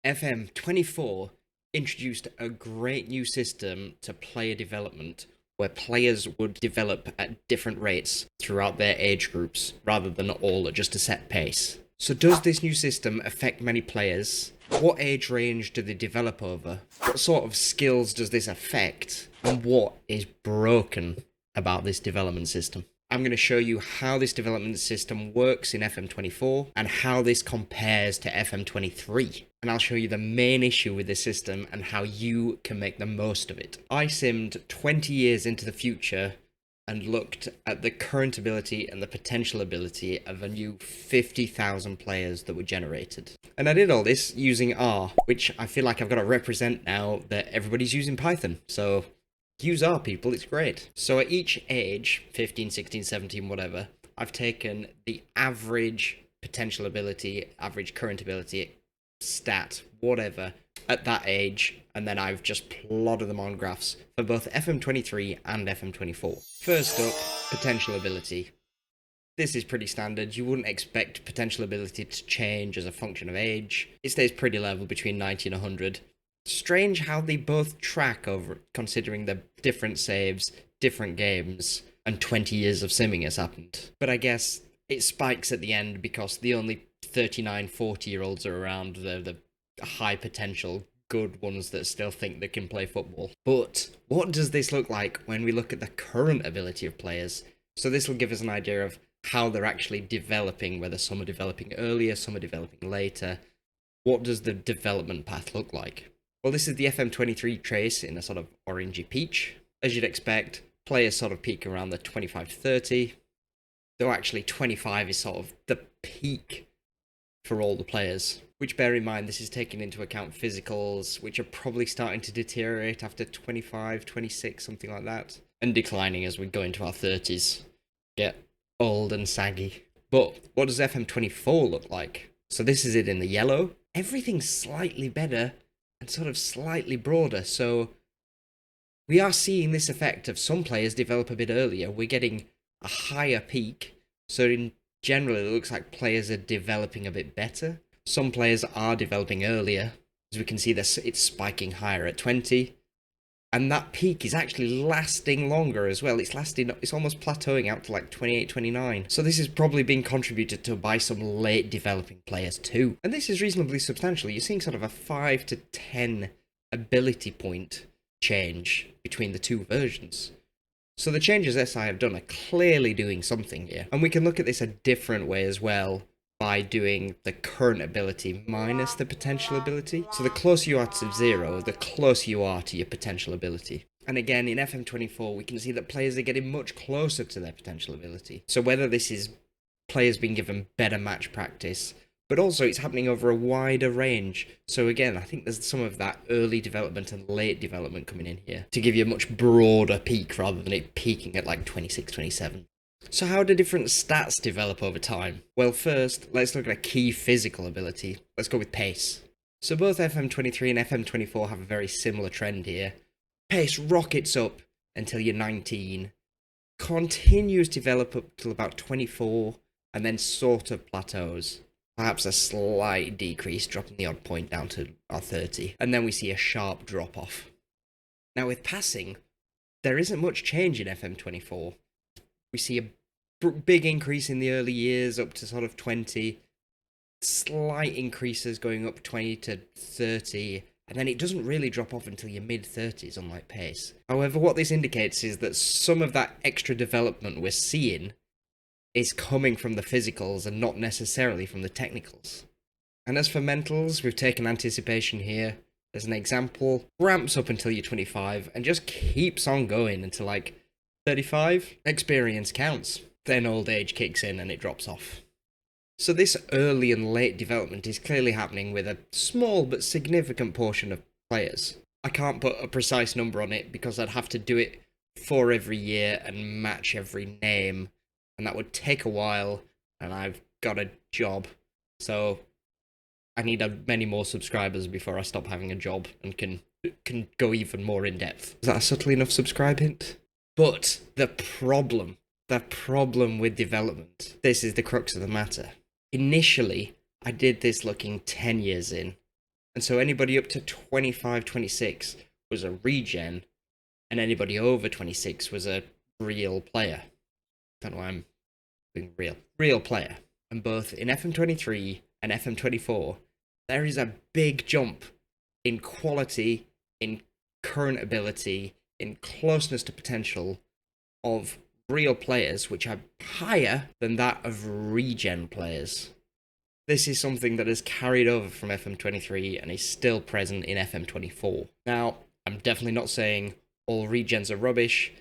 FM24 introduced a great new system to player development where players would develop at different rates throughout their age groups rather than all at just a set pace. So does this new system affect many players? What age range do they develop over? What sort of skills does this affect? And what is broken about this development system? I'm going to show you how this development system works in FM24 and how this compares to FM23. And I'll show you the main issue with this system and how you can make the most of it. I simmed 20 years into the future and looked at the current ability and the potential ability of a new 50,000 players that were generated. And I did all this using R, which I feel like I've got to represent now that everybody's using Python. So use R, people, it's great. So at each age, 15, 16, 17, whatever, I've taken the average potential ability, average current ability, stat, whatever, at that age, and then I've just plotted them on graphs for both FM23 and FM24. First up, potential ability. This is pretty standard. You wouldn't expect potential ability to change as a function of age. It stays pretty level between 90 and 100. Strange how they both track over, considering the different saves, different games, and 20 years of simming has happened. But I guess it spikes at the end because the only 39, 40-year-olds are around, the high potential, good ones that still think they can play football. But what does this look like when we look at the current ability of players? So this will give us an idea of how they're actually developing, whether some are developing earlier, some are developing later. What does the development path look like? Well, this is the FM23 trace in a sort of orangey peach. As you'd expect, players sort of peak around the 25 to 30, though actually 25 is sort of the peak for all the players. Which, bear in mind, this is taking into account physicals, which are probably starting to deteriorate after 25, 26, something like that, and declining as we go into our 30s, get old and saggy. But what does FM24 look like? So this is it in the yellow. Everything's slightly better and sort of slightly broader, so we are seeing this effect of some players develop a bit earlier. We're getting a higher peak, so in general it looks like players are developing a bit better. Some players are developing earlier, as we can see this, it's spiking higher at 20, and that peak is actually lasting longer as well. It's almost plateauing out to like 28, 29. So this is probably being contributed to by some late developing players too. And this is reasonably substantial. You're seeing sort of a 5 to 10 ability point change between the two versions. So the changes SI have done are clearly doing something here. And we can look at this a different way as well, by doing the current ability minus the potential ability. So the closer you are to 0, the closer you are to your potential ability. And again, in FM24, we can see that players are getting much closer to their potential ability. So whether this is players being given better match practice, but also it's happening over a wider range. So again, I think there's some of that early development and late development coming in here to give you a much broader peak rather than it peaking at like 26, 27. So how do different stats develop over time? Well, first, let's look at a key physical ability. Let's go with pace. So both FM23 and FM24 have a very similar trend here. Pace rockets up until you're 19, continues to develop up till about 24, and then sort of plateaus. Perhaps a slight decrease, dropping the odd point down to our 30, and then we see a sharp drop off. Now with passing, there isn't much change in FM24. We see a big increase in the early years up to sort of 20, slight increases going up 20 to 30, and then it doesn't really drop off until your mid-30s, unlike pace. However, what this indicates is that some of that extra development we're seeing is coming from the physicals and not necessarily from the technicals. And as for mentals, we've taken anticipation here as an example, ramps up until you're 25 and just keeps on going until like 35. Experience counts. Then old age kicks in and it drops off. So this early and late development is clearly happening with a small but significant portion of players. I can't put a precise number on it because I'd have to do it for every year and match every name, and that would take a while, and I've got a job, so I need many more subscribers before I stop having a job and can go even more in depth. Is that a subtle enough subscribe hint? But the problem with development, this is the crux of the matter. Initially, I did this looking 10 years in, And so anybody up to 25, 26 was a regen, and anybody over 26 was a real player. Don't know why I'm being real player. And both in FM23 and FM24, there is a big jump in quality, in current ability, in closeness to potential of real players, which are higher than that of regen players. This is something that has carried over from FM23 and is still present in FM24. Now, I'm definitely not saying all regens are rubbish.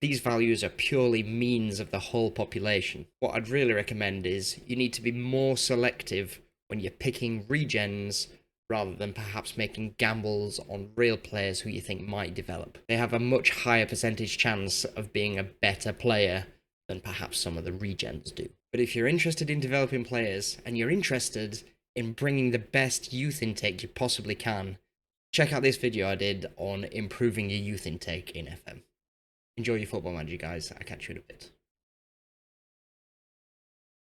These values are purely means of the whole population. What I'd really recommend is you need to be more selective when you're picking regens rather than perhaps making gambles on real players who you think might develop. They have a much higher percentage chance of being a better player than perhaps some of the regens do. But if you're interested in developing players and you're interested in bringing the best youth intake you possibly can, check out this video I did on improving your youth intake in FM. Enjoy your football manager, guys. I'll catch you in a bit.